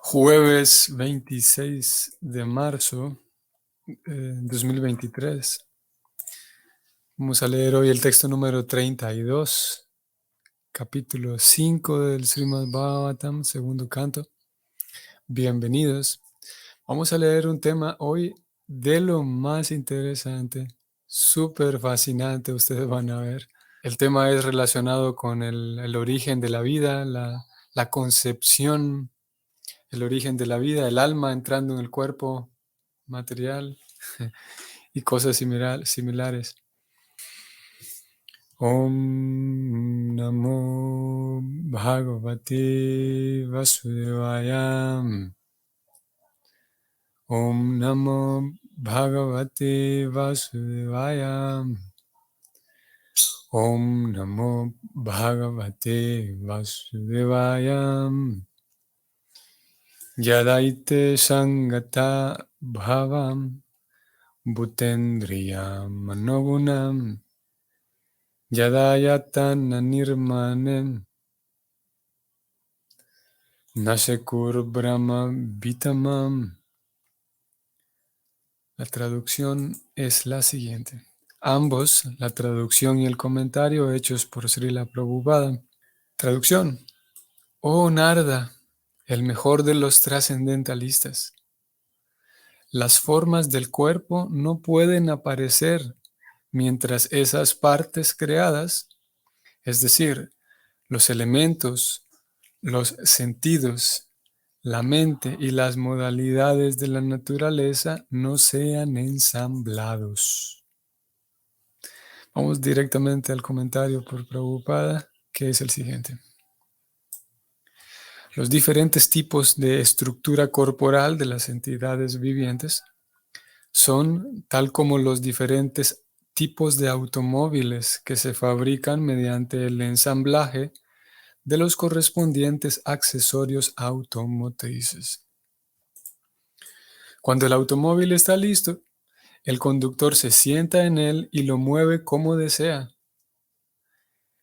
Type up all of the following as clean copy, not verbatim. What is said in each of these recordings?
Jueves 26 de marzo 2023. Vamos a leer hoy el texto número 32, capítulo 5 del Srimad Bhagavatam, segundo canto. Bienvenidos. Vamos a leer un tema hoy de lo más interesante, súper fascinante, ustedes van a ver. El tema es relacionado con el origen de la vida, la concepción, el origen de la vida, el alma entrando en el cuerpo material y cosas similares. Om Namo Bhagavate Vasudevaya. Om Namo Bhagavate Vasudevaya. Om Namo Bhagavate Vasudevaya. Yadaite Sangata Bhavam Bhutendriya Manogunam Yadayatana Nirmanem Nasekur Brahma Vitamam. La traducción es la siguiente. Ambos, la traducción y el comentario hechos por Srila Prabhupada. Traducción. Oh Narada, el mejor de los trascendentalistas. Las formas del cuerpo no pueden aparecer mientras esas partes creadas, es decir, los elementos, los sentidos, la mente y las modalidades de la naturaleza no sean ensamblados. Vamos directamente al comentario por Prabhupada, que es el siguiente. Los diferentes tipos de estructura corporal de las entidades vivientes son tal como los diferentes tipos de automóviles que se fabrican mediante el ensamblaje de los correspondientes accesorios automotrices. Cuando el automóvil está listo, el conductor se sienta en él y lo mueve como desea.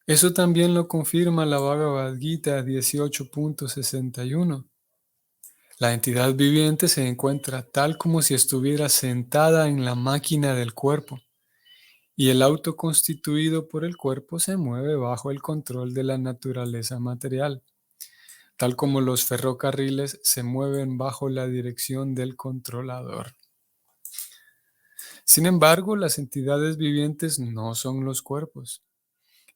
Eso también lo confirma la Bhagavad Gita 18.61. La entidad viviente se encuentra tal como si estuviera sentada en la máquina del cuerpo, y el auto constituido por el cuerpo se mueve bajo el control de la naturaleza material, tal como los ferrocarriles se mueven bajo la dirección del controlador. Sin embargo, las entidades vivientes no son los cuerpos.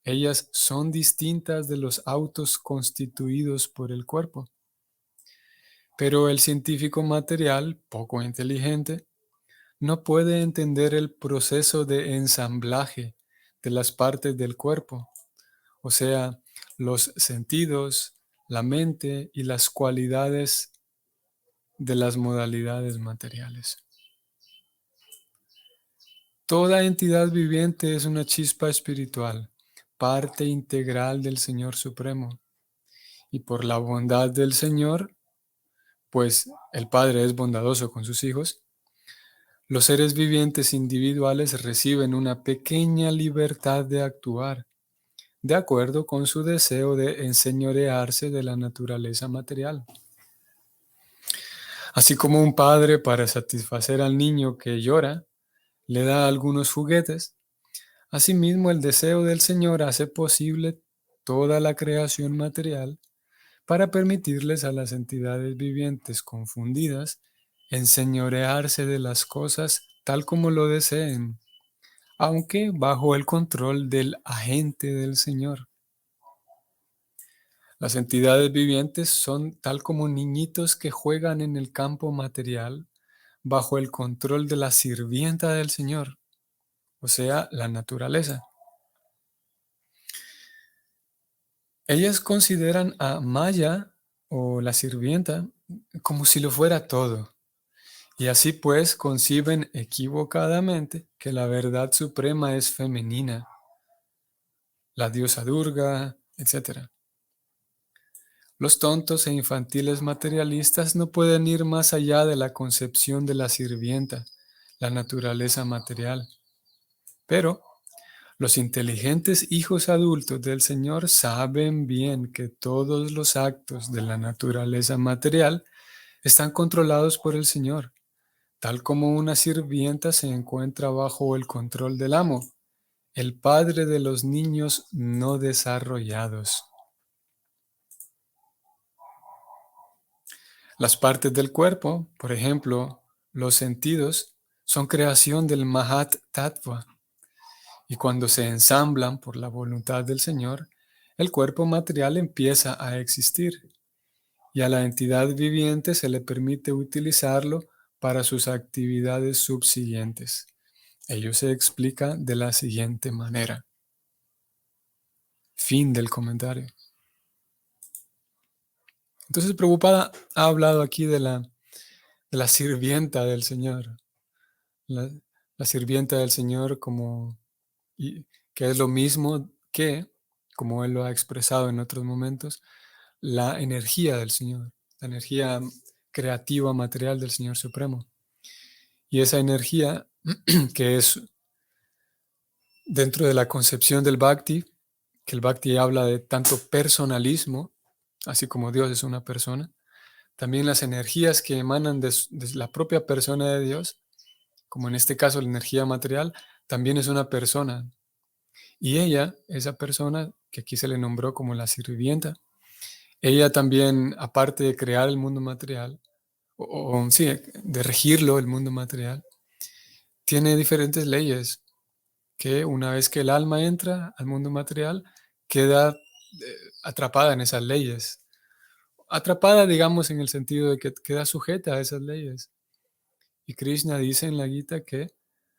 Ellas son distintas de los autos constituidos por el cuerpo. Pero el científico material, poco inteligente, no puede entender el proceso de ensamblaje de las partes del cuerpo, o sea, los sentidos, la mente y las cualidades de las modalidades materiales. Toda entidad viviente es una chispa espiritual, parte integral del Señor Supremo. Y por la bondad del Señor, pues el Padre es bondadoso con sus hijos, los seres vivientes individuales reciben una pequeña libertad de actuar, de acuerdo con su deseo de enseñorearse de la naturaleza material. Así como un padre, para satisfacer al niño que llora, le da algunos juguetes, asimismo el deseo del Señor hace posible toda la creación material para permitirles a las entidades vivientes confundidas enseñorearse de las cosas tal como lo deseen, aunque bajo el control del agente del Señor. Las entidades vivientes son tal como niñitos que juegan en el campo material bajo el control de la sirvienta del Señor, o sea, la naturaleza. Ellas consideran a Maya o la sirvienta como si lo fuera todo, y así pues conciben equivocadamente que la verdad suprema es femenina, la diosa Durga, etc. Los tontos e infantiles materialistas no pueden ir más allá de la concepción de la sirvienta, la naturaleza material. Pero los inteligentes hijos adultos del Señor saben bien que todos los actos de la naturaleza material están controlados por el Señor, tal como una sirvienta se encuentra bajo el control del amo, el padre de los niños no desarrollados. Las partes del cuerpo, por ejemplo, los sentidos, son creación del Mahat Tattva, y cuando se ensamblan por la voluntad del Señor, el cuerpo material empieza a existir, y a la entidad viviente se le permite utilizarlo para sus actividades subsiguientes. Ello se explica de la siguiente manera. Fin del comentario. Entonces, Prabhupada ha hablado aquí de la sirvienta del Señor. La, la sirvienta del Señor que es lo mismo que, como él lo ha expresado en otros momentos, la energía del Señor, la energía creativa material del Señor Supremo. Y esa energía que es dentro de la concepción del Bhakti, que el Bhakti habla de tanto personalismo, así como Dios es una persona, también las energías que emanan de la propia persona de Dios, como en este caso la energía material, también es una persona. Y ella, esa persona que aquí se le nombró como la sirvienta, ella también, aparte de crear el mundo material, sí, de regirlo, el mundo material, tiene diferentes leyes que una vez que el alma entra al mundo material, queda atrapada en esas leyes. Atrapada, digamos, en el sentido de que queda sujeta a esas leyes. Y Krishna dice en la Gita que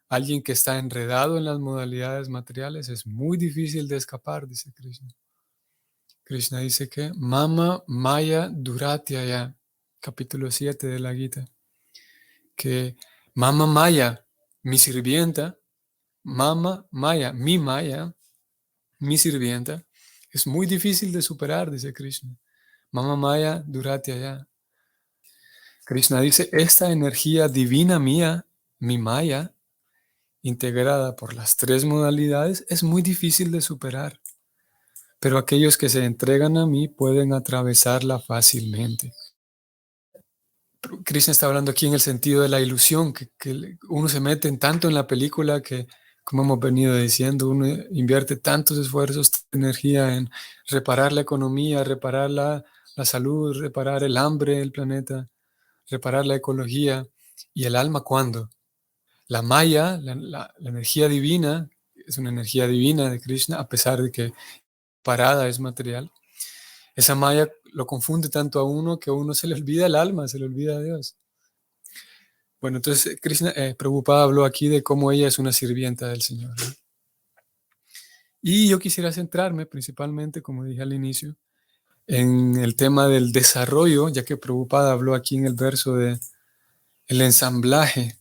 alguien que está enredado en las modalidades materiales es muy difícil de escapar, dice Krishna. Krishna dice que Mama Maya Duratyaya, capítulo 7 de la Gita, que Mama Maya, mi sirvienta, Mama Maya, mi sirvienta, es muy difícil de superar, dice Krishna. Mama Maya Duratyaya. Krishna dice, esta energía divina mía, mi Maya, integrada por las tres modalidades, es muy difícil de superar. Pero aquellos que se entregan a mí pueden atravesarla fácilmente. Krishna está hablando aquí en el sentido de la ilusión, que uno se mete tanto en la película que, como hemos venido diciendo, uno invierte tantos esfuerzos, tanta energía en reparar la economía, reparar la salud, reparar el hambre del planeta, reparar la ecología. ¿Y el alma cuándo? La Maya, la energía divina, es una energía divina de Krishna, a pesar de que parada es material. Esa Maya lo confunde tanto a uno que a uno se le olvida el alma, se le olvida a Dios. Bueno, entonces Krishna, Prabhupada habló aquí de cómo ella es una sirvienta del Señor, ¿no? Y yo quisiera centrarme principalmente, como dije al inicio, en el tema del desarrollo, ya que Prabhupada habló aquí en el verso de el ensamblaje.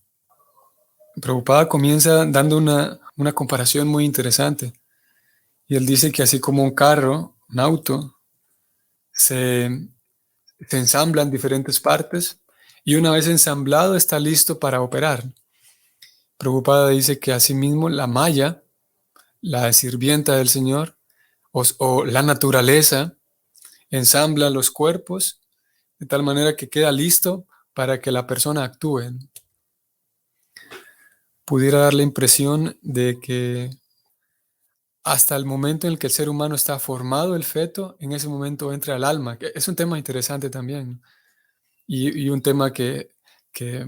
Prabhupada comienza dando una comparación muy interesante. Y él dice que así como un carro, un auto, se, se ensambla en diferentes partes y una vez ensamblado está listo para operar. Prabhupada dice que asimismo la maya, la sirvienta del Señor, o la naturaleza, ensambla los cuerpos de tal manera que queda listo para que la persona actúe. Pudiera dar la impresión de que hasta el momento en el que el ser humano está formado, el feto, en ese momento entra el alma. Es un tema interesante también, y un tema que, que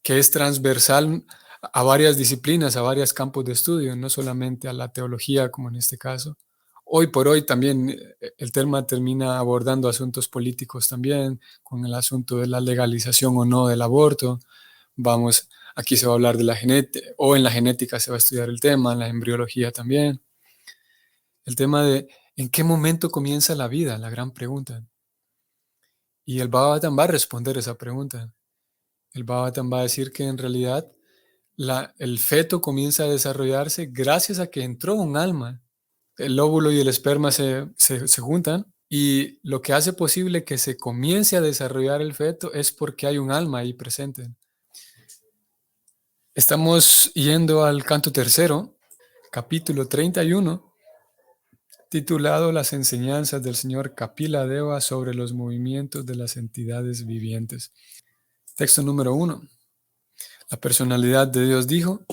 es transversal a varias disciplinas, a varios campos de estudio, no solamente a la teología como en este caso. Hoy por hoy también el tema termina abordando asuntos políticos también, con el asunto de la legalización o no del aborto. Aquí se va a hablar de la genética, o en la genética se va a estudiar el tema, en la embriología también. El tema de en qué momento comienza la vida, la gran pregunta. Y el Bhagavatam va a responder esa pregunta. El Bhagavatam va a decir que en realidad el feto comienza a desarrollarse gracias a que entró un alma. El óvulo y el esperma se juntan y lo que hace posible que se comience a desarrollar el feto es porque hay un alma ahí presente. Estamos yendo al canto tercero, capítulo 31, titulado Las enseñanzas del señor Kapila Deva sobre los movimientos de las entidades vivientes. Texto número 1. La personalidad de Dios dijo: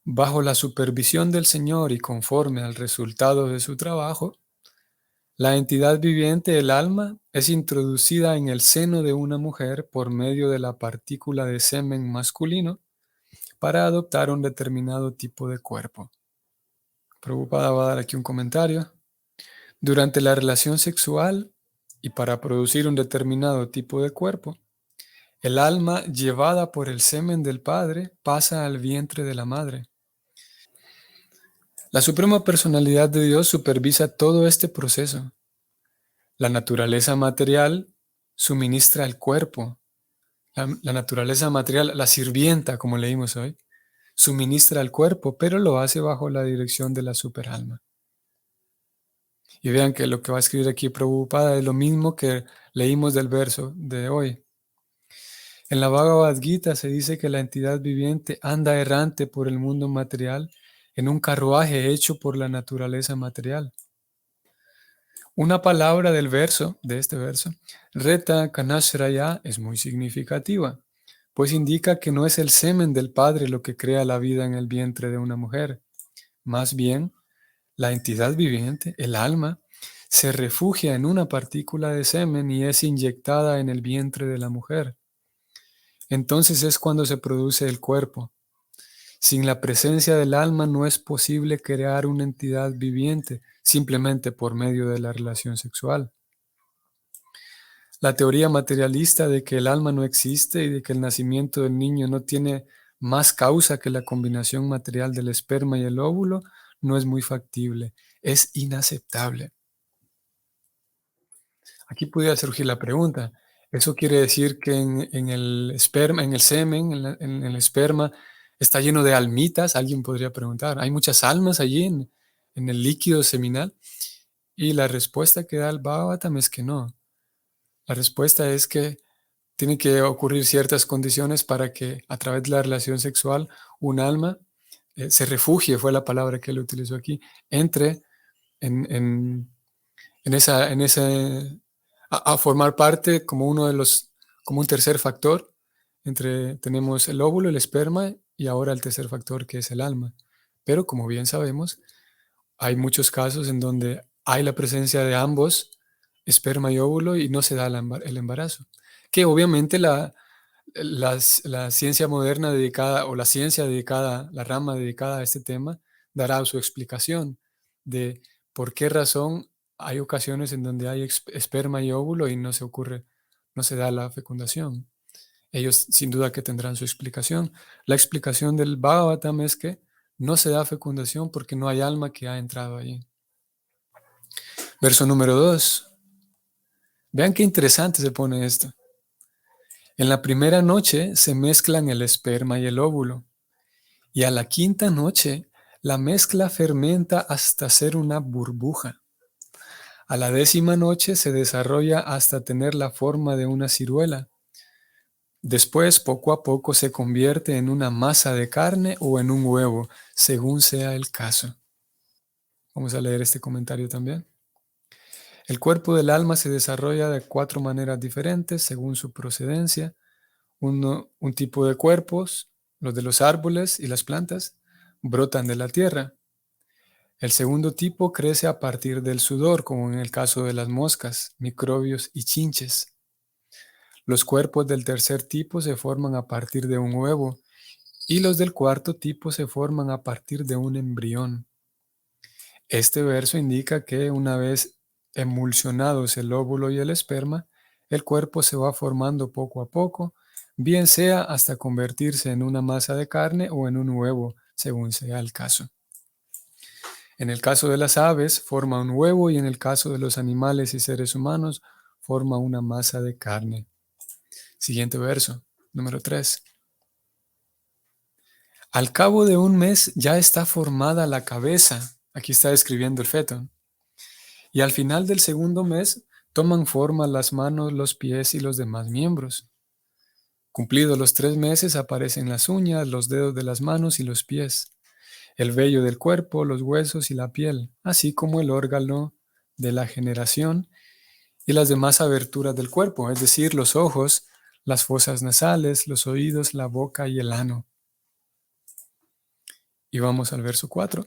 bajo la supervisión del Señor y conforme al resultado de su trabajo, la entidad viviente, el alma, es introducida en el seno de una mujer por medio de la partícula de semen masculino para adoptar un determinado tipo de cuerpo. Prabhupada va a dar aquí un comentario. Durante la relación sexual y para producir un determinado tipo de cuerpo, el alma llevada por el semen del padre pasa al vientre de la madre. La Suprema Personalidad de Dios supervisa todo este proceso. La naturaleza material suministra el cuerpo. La naturaleza material, la sirvienta, como leímos hoy, suministra el cuerpo, pero lo hace bajo la dirección de la superalma. Y vean que lo que va a escribir aquí Prabhupada es lo mismo que leímos del verso de hoy. En la Bhagavad Gita se dice que la entidad viviente anda errante por el mundo material en un carruaje hecho por la naturaleza material. Una palabra del verso, de este verso, Reta Kanashraya, es muy significativa, pues indica que no es el semen del padre lo que crea la vida en el vientre de una mujer. Más bien, la entidad viviente, el alma, se refugia en una partícula de semen y es inyectada en el vientre de la mujer. Entonces es cuando se produce el cuerpo. Sin la presencia del alma no es posible crear una entidad viviente simplemente por medio de la relación sexual. La teoría materialista de que el alma no existe y de que el nacimiento del niño no tiene más causa que la combinación material del esperma y el óvulo no es muy factible, es inaceptable. Aquí pudiera surgir la pregunta, ¿eso quiere decir que en el esperma, en el semen, en el esperma, está lleno de almitas? Alguien podría preguntar, ¿hay muchas almas allí en el líquido seminal? Y la respuesta que da el Bhagavatam es que no. La respuesta es que tienen que ocurrir ciertas condiciones para que a través de la relación sexual un alma se refugie, fue la palabra que él utilizó aquí, entre en ese, a formar parte como uno de los, como un tercer factor. Tenemos el óvulo, el esperma y ahora el tercer factor que es el alma. Pero como bien sabemos, hay muchos casos en donde hay la presencia de ambos, esperma y óvulo, y no se da el embarazo. Que obviamente la ciencia moderna dedicada, o la ciencia dedicada, la rama dedicada a este tema, dará su explicación de por qué razón hay ocasiones en donde hay esperma y óvulo y no se da la fecundación. Ellos sin duda que tendrán su explicación. La explicación del Bhagavatam es que no se da fecundación porque no hay alma que ha entrado allí. Verso número 2. Vean qué interesante se pone esto. En la primera noche se mezclan el esperma y el óvulo, y a la quinta noche la mezcla fermenta hasta ser una burbuja. A la 10ª noche se desarrolla hasta tener la forma de una ciruela. Después, poco a poco, se convierte en una masa de carne o en un huevo, según sea el caso. Vamos a leer este comentario también. El cuerpo del alma se desarrolla de 4 maneras diferentes según su procedencia. Un tipo de cuerpos, los de los árboles y las plantas, brotan de la tierra. El segundo tipo crece a partir del sudor, como en el caso de las moscas, microbios y chinches. Los cuerpos del tercer tipo se forman a partir de un huevo y los del cuarto tipo se forman a partir de un embrión. Este verso indica que una vez emulsionados el óvulo y el esperma, el cuerpo se va formando poco a poco, bien sea hasta convertirse en una masa de carne o en un huevo, según sea el caso. En el caso de las aves, forma un huevo y en el caso de los animales y seres humanos, forma una masa de carne. Siguiente verso, número 3. Al cabo de un mes ya está formada la cabeza. Aquí está describiendo el feto. Y al final del segundo mes toman forma las manos, los pies y los demás miembros. Cumplidos los 3 meses aparecen las uñas, los dedos de las manos y los pies. el vello del cuerpo, los huesos y la piel, así como el órgano de la generación y las demás aberturas del cuerpo, es decir, los ojos, las fosas nasales, los oídos, la boca y el ano. Y vamos al verso 4.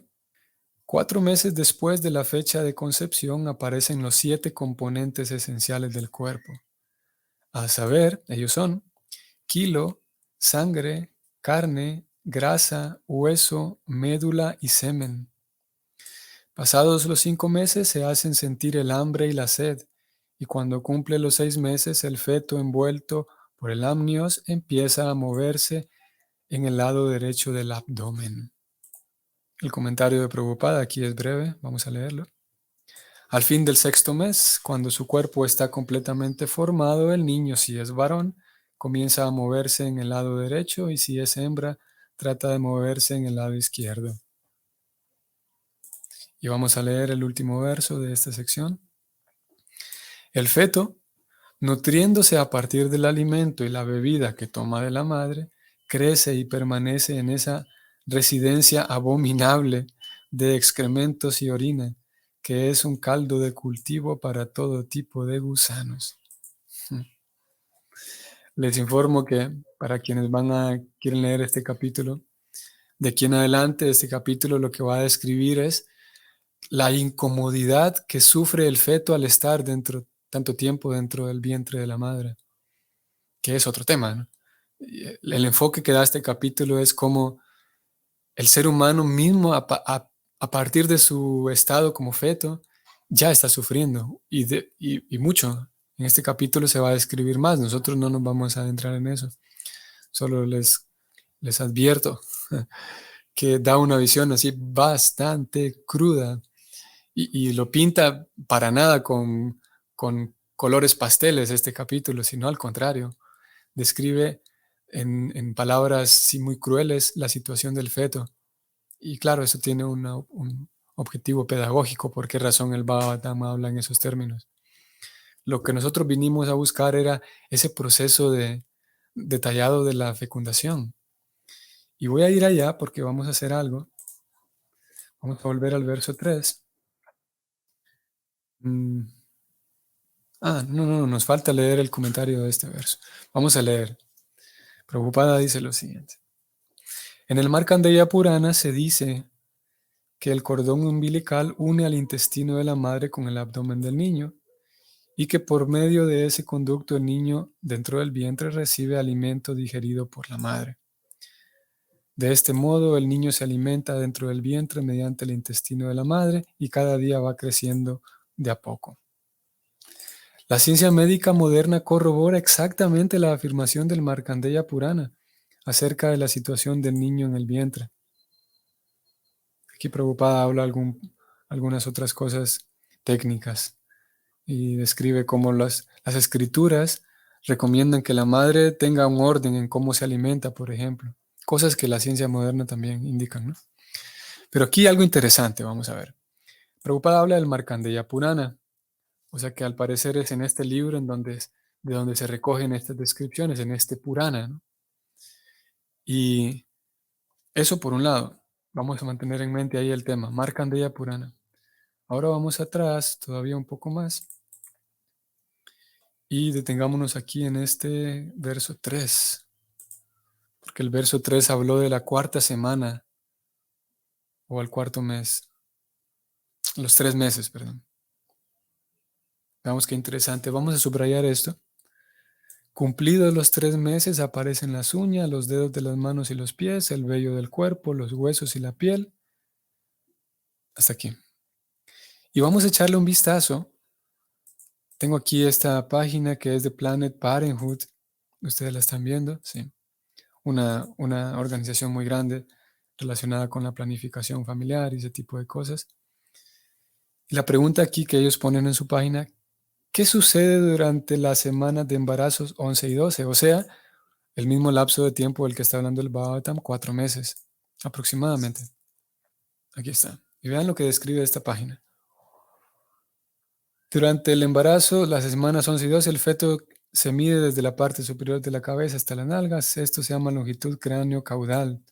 4 meses después de la fecha de concepción aparecen los 7 componentes esenciales del cuerpo. A saber, ellos son kilo, sangre, carne, grasa, hueso, médula y semen. Pasados los 5 meses se hacen sentir el hambre y la sed, y cuando cumple los 6 meses el feto envuelto por el amnios empieza a moverse en el lado derecho del abdomen. El comentario de Prabhupada aquí es breve, vamos a leerlo. Al fin del 6.º mes, cuando su cuerpo está completamente formado, el niño, si es varón, comienza a moverse en el lado derecho y si es hembra, trata de moverse en el lado izquierdo. Y vamos a leer el último verso de esta sección. El feto, nutriéndose a partir del alimento y la bebida que toma de la madre, crece y permanece en esa residencia abominable de excrementos y orina, que es un caldo de cultivo para todo tipo de gusanos. Les informo que para quienes quieren leer este capítulo, de aquí en adelante este capítulo lo que va a describir es la incomodidad que sufre el feto al estar tanto tiempo dentro del vientre de la madre, que es otro tema, ¿no? El enfoque que da este capítulo es cómo el ser humano mismo, a partir de su estado como feto, ya está sufriendo y mucho. En este capítulo se va a describir más. Nosotros no nos vamos a adentrar en eso. Solo les advierto que da una visión así bastante cruda y lo pinta para nada con colores pasteles este capítulo, sino al contrario. Describe en palabras sí, muy crueles la situación del feto. Y claro, eso tiene un objetivo pedagógico, por qué razón el Bhagavatam habla en esos términos. Lo que nosotros vinimos a buscar era ese proceso detallado de la fecundación. Y voy a ir allá porque vamos a hacer algo. Vamos a volver al verso 3. No, nos falta leer el comentario de este verso. Vamos a leer. Prabhupada dice lo siguiente. En el Markandeya Purana se dice que el cordón umbilical une al intestino de la madre con el abdomen del niño y que por medio de ese conducto el niño dentro del vientre recibe alimento digerido por la madre. De este modo el niño se alimenta dentro del vientre mediante el intestino de la madre y cada día va creciendo de a poco. La ciencia médica moderna corrobora exactamente la afirmación del Markandeya Purana acerca de la situación del niño en el vientre. Aquí Prabhupada habla algunas otras cosas técnicas y describe cómo las escrituras recomiendan que la madre tenga un orden en cómo se alimenta, por ejemplo. Cosas que la ciencia moderna también indican, ¿no? Pero aquí algo interesante, vamos a ver. Prabhupada habla del Markandeya Purana, o sea que al parecer es en este libro de donde se recogen estas descripciones, en este Purana, ¿no? Y eso por un lado, vamos a mantener en mente ahí el tema, Markandeya Purana. Ahora vamos atrás, todavía un poco más, y detengámonos aquí en este verso 3, porque el verso 3 habló de la cuarta semana, o al cuarto mes, los 3 meses, perdón. Veamos qué interesante. Vamos a subrayar esto. Cumplidos los 3 meses aparecen las uñas, los dedos de las manos y los pies, el vello del cuerpo, los huesos y la piel. Hasta aquí. Y vamos a echarle un vistazo. Tengo aquí esta página que es de Planet Parenthood. Ustedes la están viendo, sí. Una organización muy grande relacionada con la planificación familiar y ese tipo de cosas. Y la pregunta aquí que ellos ponen en su página, ¿qué sucede durante las semanas de embarazos 11 y 12? O sea, el mismo lapso de tiempo del que está hablando el Bhagavatam, 4 meses aproximadamente. Aquí está. Y vean lo que describe esta página. Durante el embarazo, las semanas 11 y 12, el feto se mide desde la parte superior de la cabeza hasta las nalgas. Esto se llama longitud cráneo-caudal.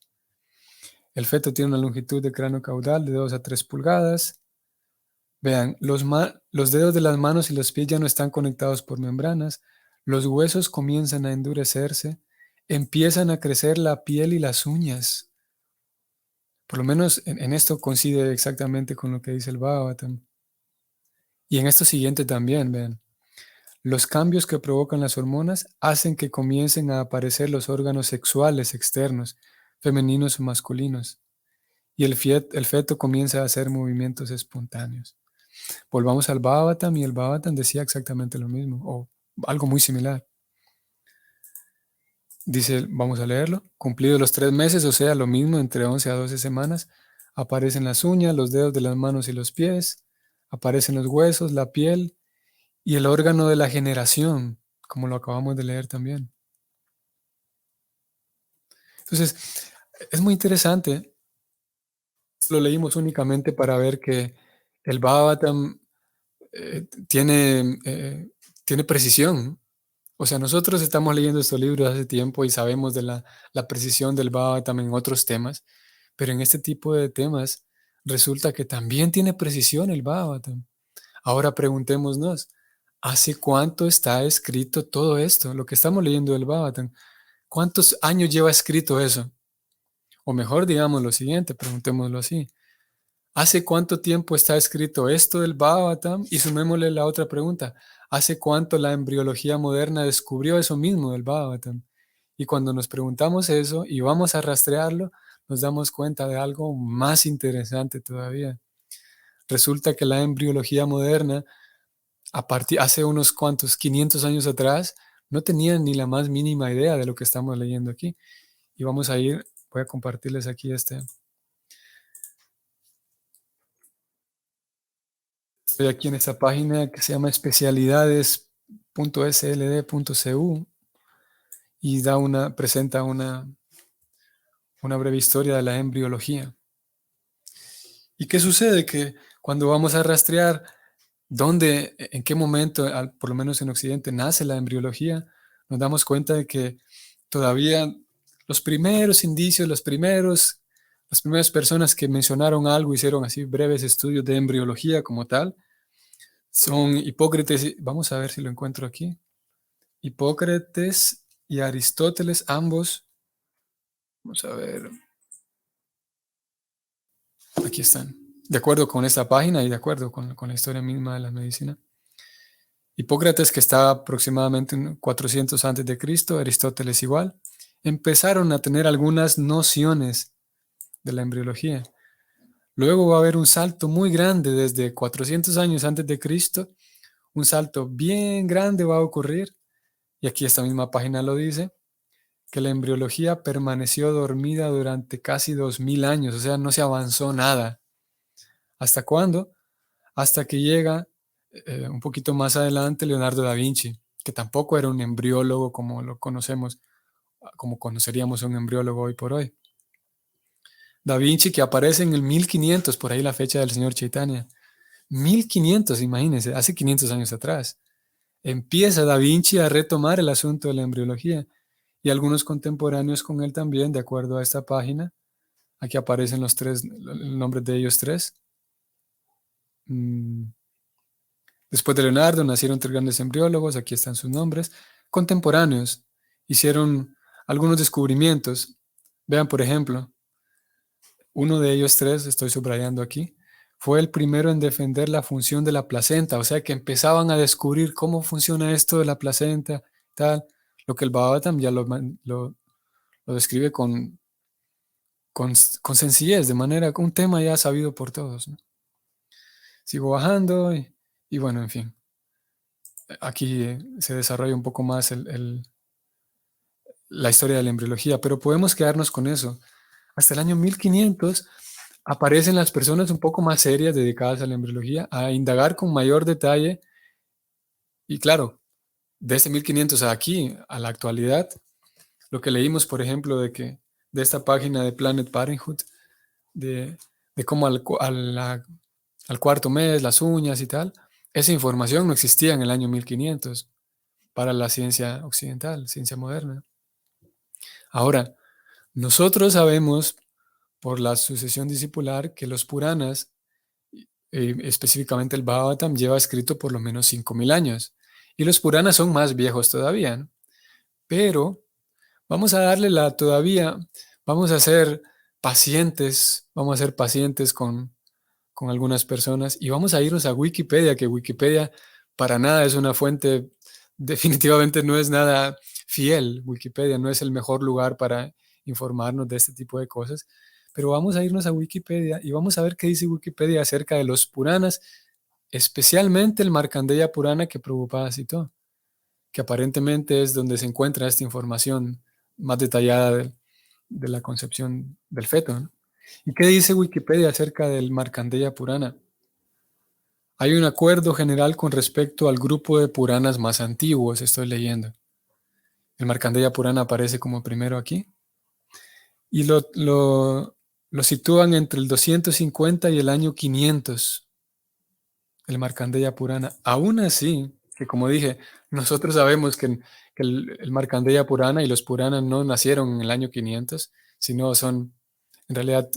El feto tiene una longitud de cráneo caudal de 2 a 3 pulgadas. Vean, los dedos de las manos y los pies ya no están conectados por membranas. Los huesos comienzan a endurecerse. Empiezan a crecer la piel y las uñas. Por lo menos en esto coincide exactamente con lo que dice el Bhagavatam. Y en esto siguiente también, vean. Los cambios que provocan las hormonas hacen que comiencen a aparecer los órganos sexuales externos, femeninos o masculinos. Y el feto comienza a hacer movimientos espontáneos. Volvamos al Bhagavatam y el Bhagavatam decía exactamente lo mismo, o algo muy similar. Dice, vamos a leerlo, cumplidos los 3 meses, o sea, lo mismo, entre 11 a 12 semanas, aparecen las uñas, los dedos de las manos y los pies, aparecen los huesos, la piel y el órgano de la generación, como lo acabamos de leer también. Entonces, es muy interesante. Lo leímos únicamente para ver que el Bhagavatam tiene precisión. O sea, nosotros estamos leyendo estos libros hace tiempo y sabemos de la precisión del Bhagavatam en otros temas, pero en este tipo de temas resulta que también tiene precisión el Bhagavatam. Ahora preguntémonos, ¿hace cuánto está escrito todo esto? Lo que estamos leyendo del Bhagavatam, ¿cuántos años lleva escrito eso? O mejor, digamos lo siguiente, preguntémoslo así. ¿Hace cuánto tiempo está escrito esto del Bhagavatam? Y sumémosle la otra pregunta. ¿Hace cuánto la embriología moderna descubrió eso mismo del Bhagavatam? Y cuando nos preguntamos eso y vamos a rastrearlo, nos damos cuenta de algo más interesante todavía. Resulta que la embriología moderna, hace unos cuantos, 500 años atrás, no tenía ni la más mínima idea de lo que estamos leyendo aquí. Y voy a compartirles aquí estoy aquí en esta página que se llama especialidades.sld.cu y presenta una breve historia de la embriología. ¿Y qué sucede? Que cuando vamos a rastrear en qué momento, por lo menos en Occidente, nace la embriología, nos damos cuenta de que todavía los primeros indicios, las primeras personas que mencionaron algo, hicieron así breves estudios de embriología como tal, son Hipócrates, vamos a ver si lo encuentro aquí. Hipócrates y Aristóteles, ambos, vamos a ver, aquí están. De acuerdo con esta página y de acuerdo con la historia misma de la medicina. Hipócrates, que está aproximadamente en 400 antes de Cristo, Aristóteles igual, empezaron a tener algunas nociones de la embriología. Luego va a haber un salto muy grande desde 400 años antes de Cristo, un salto bien grande va a ocurrir, y aquí esta misma página lo dice, que la embriología permaneció dormida durante casi 2000 años, o sea, no se avanzó nada. ¿Hasta cuándo? Hasta que llega un poquito más adelante Leonardo da Vinci, que tampoco era un embriólogo como lo conocemos, como conoceríamos a un embriólogo hoy por hoy. Da Vinci, que aparece en el 1500, por ahí la fecha del señor Chaitanya. 1500, imagínense, hace 500 años atrás. Empieza Da Vinci a retomar el asunto de la embriología y algunos contemporáneos con él también, de acuerdo a esta página. Aquí aparecen los nombres de ellos tres. Después de Leonardo nacieron 3 grandes embriólogos, aquí están sus nombres. Contemporáneos hicieron algunos descubrimientos. Vean, por ejemplo, uno de ellos tres, estoy subrayando aquí, fue el primero en defender la función de la placenta, o sea que empezaban a descubrir cómo funciona esto de la placenta, tal, lo que el Bhagavatam ya lo describe con sencillez, de manera que un tema ya sabido por todos, ¿no? Sigo bajando y bueno, en fin, aquí se desarrolla un poco más la historia de la embriología, pero podemos quedarnos con eso. Hasta el año 1500 aparecen las personas un poco más serias dedicadas a la embriología a indagar con mayor detalle y claro, desde 1500 a aquí, a la actualidad, lo que leímos, por ejemplo, de esta página de Planet Parenthood, de cómo al cuarto mes, las uñas y tal, esa información no existía en el año 1500 para la ciencia occidental, ciencia moderna. Ahora, nosotros sabemos por la sucesión discipular que los Puranas, específicamente el Bhagavatam, lleva escrito por lo menos 5.000 años. Y los Puranas son más viejos todavía, ¿no? Pero vamos a darle todavía, vamos a ser pacientes con algunas personas y vamos a irnos a Wikipedia, que Wikipedia para nada es una fuente, definitivamente no es nada fiel. Wikipedia no es el mejor lugar para informarnos de este tipo de cosas, pero vamos a irnos a Wikipedia y vamos a ver qué dice Wikipedia acerca de los Puranas, especialmente el Markandeya Purana que Prabhupada citó, que aparentemente es donde se encuentra esta información más detallada de la concepción del feto, ¿no? ¿Y qué dice Wikipedia acerca del Markandeya Purana? Hay un acuerdo general con respecto al grupo de Puranas más antiguos, estoy leyendo. El Markandeya Purana aparece como primero aquí y lo sitúan entre el 250 y el año 500, el Markandeya Purana. Aún así, que como dije, nosotros sabemos que el Markandeya Purana y los Puranas no nacieron en el año 500, sino en realidad,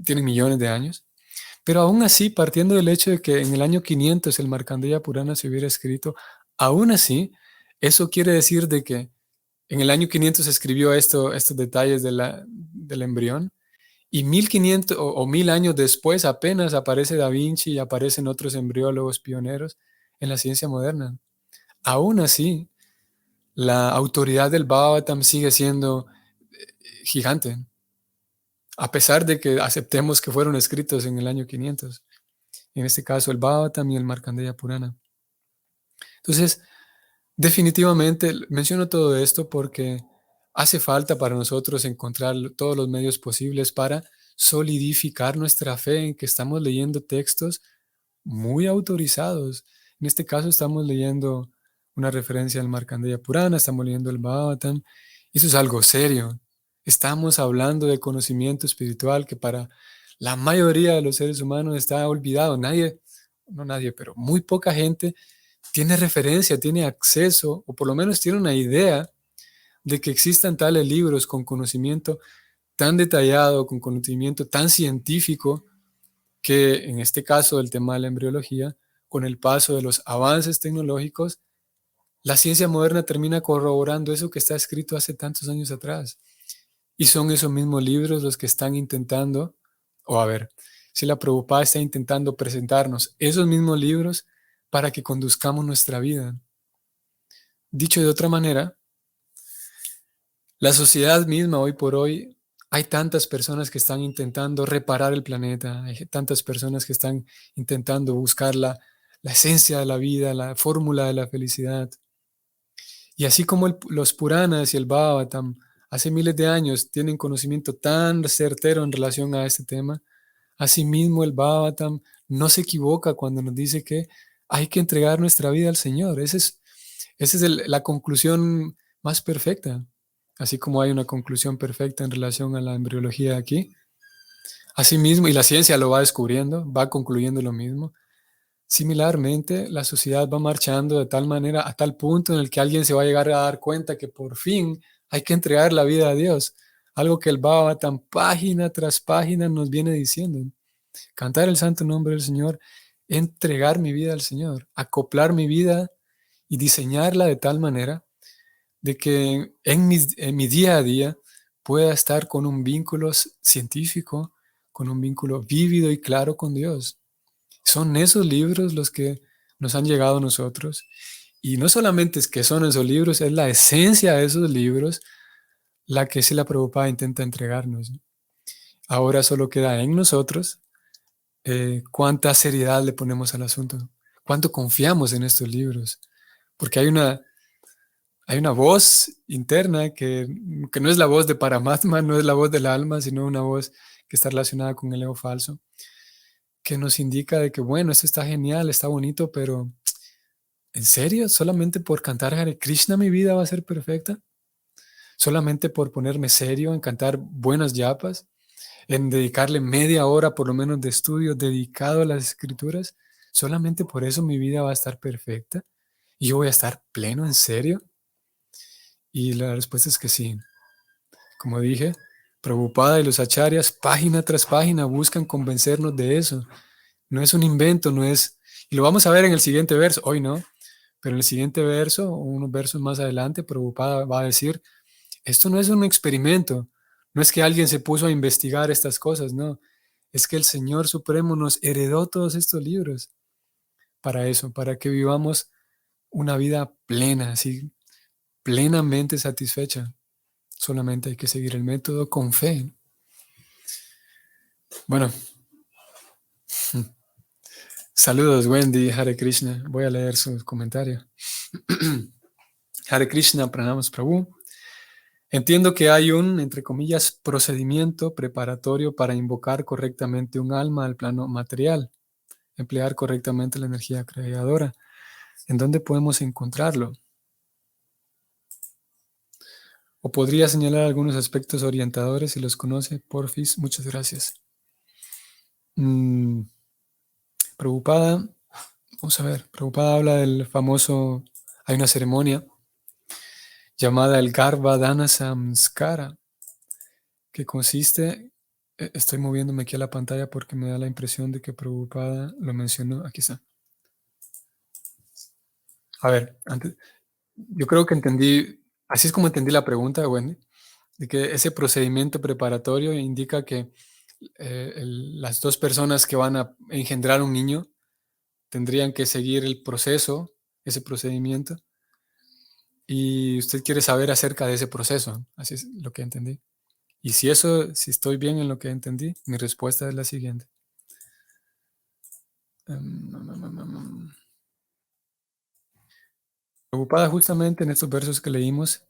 tienen millones de años. Pero aún así, partiendo del hecho de que en el año 500 el Markandeya Purana se hubiera escrito, aún así, eso quiere decir de que en el año 500 se escribió estos detalles del embrión, y 1500 o 1000 años después apenas aparece Da Vinci y aparecen otros embriólogos pioneros en la ciencia moderna. Aún así, la autoridad del Bhagavatam sigue siendo gigante, a pesar de que aceptemos que fueron escritos en el año 500. En este caso, el Bhagavatam y el Markandeya Purana. Entonces, definitivamente menciono todo esto porque hace falta para nosotros encontrar todos los medios posibles para solidificar nuestra fe en que estamos leyendo textos muy autorizados. En este caso estamos leyendo una referencia al Markandeya Purana, estamos leyendo el Bhagavatam. Eso es algo serio. Estamos hablando de conocimiento espiritual que para la mayoría de los seres humanos está olvidado. Nadie, no nadie, pero muy poca gente tiene referencia, tiene acceso, o por lo menos tiene una idea de que existan tales libros con conocimiento tan detallado, con conocimiento tan científico, que en este caso el tema de la embriología, con el paso de los avances tecnológicos, la ciencia moderna termina corroborando eso que está escrito hace tantos años atrás. Y son esos mismos libros los que están intentando, o a ver, si la Prabhupada está intentando presentarnos esos mismos libros para que conduzcamos nuestra vida. Dicho de otra manera, la sociedad misma hoy por hoy, hay tantas personas que están intentando reparar el planeta, hay tantas personas que están intentando buscar la esencia de la vida, la fórmula de la felicidad. Y así como los Puranas y el Bhagavatam hace miles de años tienen conocimiento tan certero en relación a este tema, asimismo el Bhagavatam no se equivoca cuando nos dice que hay que entregar nuestra vida al Señor. Esa es la conclusión más perfecta. Así como hay una conclusión perfecta en relación a la embriología aquí. Asimismo, y la ciencia lo va descubriendo, va concluyendo lo mismo. Similarmente, la sociedad va marchando de tal manera, a tal punto en el que alguien se va a llegar a dar cuenta que por fin hay que entregar la vida a Dios. Algo que el Bhagavatam página tras página nos viene diciendo. Cantar el santo nombre del Señor, entregar mi vida al Señor, acoplar mi vida y diseñarla de tal manera de que en mi día a día pueda estar con un vínculo científico, con un vínculo vívido y claro con Dios. Son esos libros los que nos han llegado a nosotros. Y no solamente es que son esos libros, es la esencia de esos libros la que Srila Prabhupada intenta entregarnos. Ahora solo queda en nosotros cuánta seriedad le ponemos al asunto, cuánto confiamos en estos libros. Porque hay una voz interna que no es la voz de Paramatma, no es la voz del alma, sino una voz que está relacionada con el ego falso, que nos indica de que, bueno, esto está genial, está bonito, pero ¿en serio? ¿Solamente por cantar Hare Krishna mi vida va a ser perfecta? ¿Solamente por ponerme serio en cantar buenas yapas? ¿En dedicarle media hora por lo menos de estudio dedicado a las escrituras? ¿Solamente por eso mi vida va a estar perfecta? ¿Y yo voy a estar pleno, en serio? Y la respuesta es que sí. Como dije, Prabhupada y los acharyas, página tras página, buscan convencernos de eso. No es un invento, no es... Y lo vamos a ver en el siguiente verso, hoy no, pero en el siguiente verso, unos versos más adelante, Prabhupada va a decir, esto no es un experimento, no es que alguien se puso a investigar estas cosas, no, es que el Señor Supremo nos heredó todos estos libros para eso, para que vivamos una vida plena, así, plenamente satisfecha. Solamente hay que seguir el método con fe. Bueno, saludos Wendy, Hare Krishna. Voy a leer su comentario. Hare Krishna, Pranamas Prabhu. Entiendo que hay un, entre comillas, procedimiento preparatorio para invocar correctamente un alma al plano material, emplear correctamente la energía creadora. ¿En dónde podemos encontrarlo? ¿O podría señalar algunos aspectos orientadores si los conoce? Porfis, muchas gracias. Prabhupada, vamos a ver, Prabhupada habla del famoso, hay una ceremonia llamada el Garbhadana Samskara, que consiste, estoy moviéndome aquí a la pantalla porque me da la impresión de que Prabhupada lo mencionó, aquí está. A ver, antes, yo creo que entendí, así es como entendí la pregunta, Wendy, de que ese procedimiento preparatorio indica que las dos personas que van a engendrar un niño tendrían que seguir el proceso, ese procedimiento, y usted quiere saber acerca de ese proceso, así es lo que entendí. Y si eso, si estoy bien en lo que entendí, mi respuesta es la siguiente. Preocupada justamente en estos versos que leímos,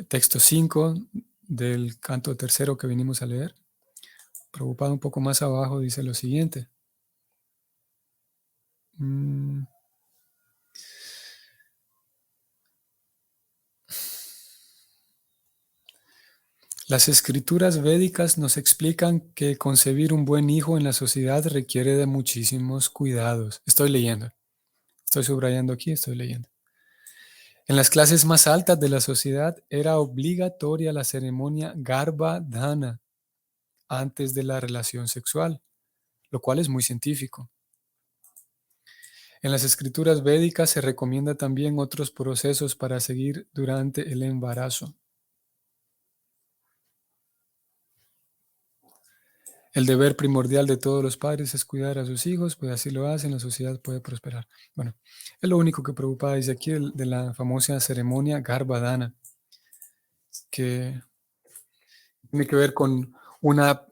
texto 5 del canto tercero que vinimos a leer, preocupada un poco más abajo, dice lo siguiente. Las escrituras védicas nos explican que concebir un buen hijo en la sociedad requiere de muchísimos cuidados. Estoy leyendo, estoy subrayando aquí, estoy leyendo. En las clases más altas de la sociedad era obligatoria la ceremonia Garbhadana antes de la relación sexual, lo cual es muy científico. En las escrituras védicas se recomienda también otros procesos para seguir durante el embarazo. El deber primordial de todos los padres es cuidar a sus hijos, pues así lo hacen, la sociedad puede prosperar. Bueno, es lo único que Prabhupada dice aquí de la famosa ceremonia Garbhadana, que tiene que ver con una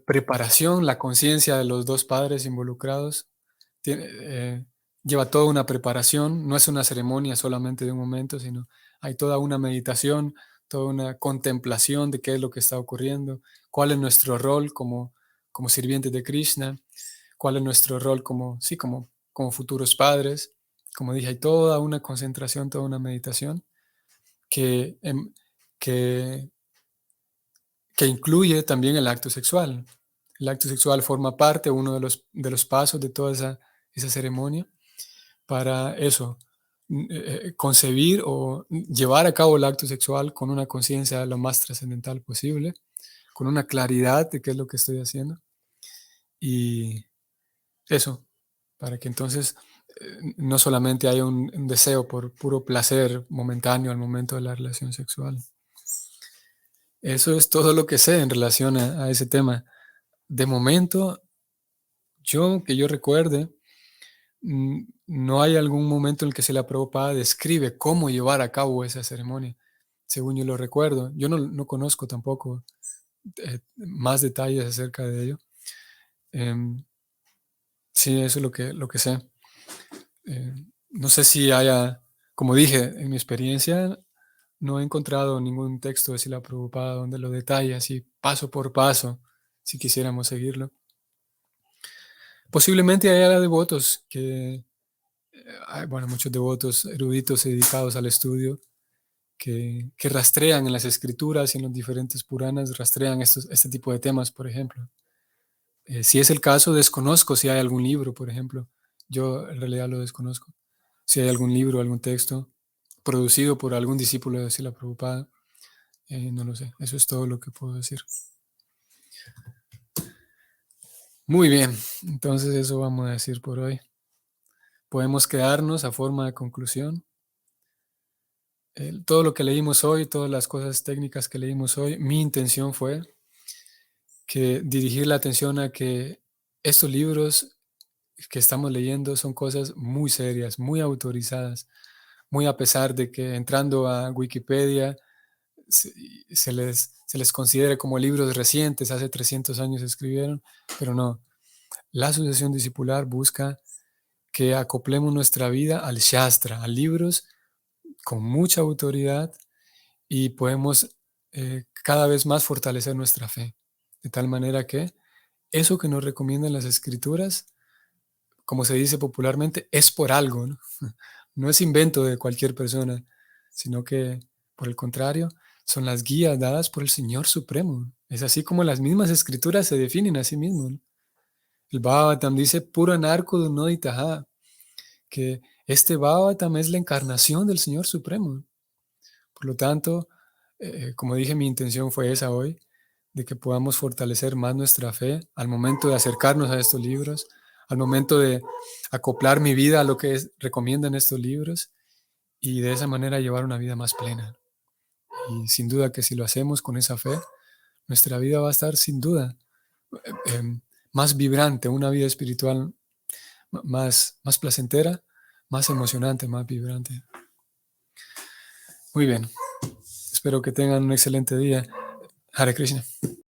preparación, la conciencia de los dos padres involucrados lleva toda una preparación, no es una ceremonia solamente de un momento, sino hay toda una meditación, toda una contemplación de qué es lo que está ocurriendo, cuál es nuestro rol como sirvientes de Krishna, cuál es nuestro rol como futuros padres. Como dije, hay toda una concentración, toda una meditación que, que, que incluye también el acto sexual. El acto sexual forma parte, uno de los pasos de toda esa ceremonia para eso, concebir o llevar a cabo el acto sexual con una conciencia lo más trascendental posible, con una claridad de qué es lo que estoy haciendo. Y eso, para que entonces no solamente haya un deseo por puro placer momentáneo al momento de la relación sexual. Eso es todo lo que sé en relación a ese tema. De momento, que yo recuerde, no hay algún momento en el que se la Prabhupada describe cómo llevar a cabo esa ceremonia, según yo lo recuerdo. Yo no conozco tampoco más detalles acerca de ello. Sí, eso es lo que sé. No sé si haya, como dije, en mi experiencia, no he encontrado ningún texto de Srila Prabhupada donde lo detalla así paso por paso, si quisiéramos seguirlo. Posiblemente haya devotos muchos devotos eruditos y dedicados al estudio que rastrean en las escrituras y en los diferentes Puranas, rastrean este tipo de temas, por ejemplo. Si es el caso, desconozco si hay algún libro, por ejemplo. Yo en realidad lo desconozco. Si hay algún libro, algún texto producido por algún discípulo de Srila Prabhupada, no lo sé. Eso es todo lo que puedo decir. Muy bien, entonces eso vamos a decir por hoy. Podemos quedarnos a forma de conclusión. Todo lo que leímos hoy, todas las cosas técnicas que leímos hoy, mi intención fue que dirigir la atención a que estos libros que estamos leyendo son cosas muy serias, muy autorizadas, muy a pesar de que entrando a Wikipedia se, se les considere como libros recientes, hace 300 años se escribieron, pero no. La sucesión discipular busca que acoplemos nuestra vida al Shastra, a libros con mucha autoridad y podemos cada vez más fortalecer nuestra fe. De tal manera que eso que nos recomiendan las escrituras, como se dice popularmente, es por algo, ¿no? No es invento de cualquier persona, sino que, por el contrario, son las guías dadas por el Señor Supremo. Es así como las mismas escrituras se definen a sí mismos, ¿no? El Bhagavatam dice, puro anarco no itaha, que este Bhagavatam es la encarnación del Señor Supremo. Por lo tanto, como dije, mi intención fue esa hoy, de que podamos fortalecer más nuestra fe al momento de acercarnos a estos libros, al momento de acoplar mi vida a lo que recomiendan estos libros y de esa manera llevar una vida más plena. Y sin duda que si lo hacemos con esa fe, nuestra vida va a estar sin duda más vibrante, una vida espiritual más placentera, más emocionante, más vibrante. Muy bien, espero que tengan un excelente día. Hare Krishna.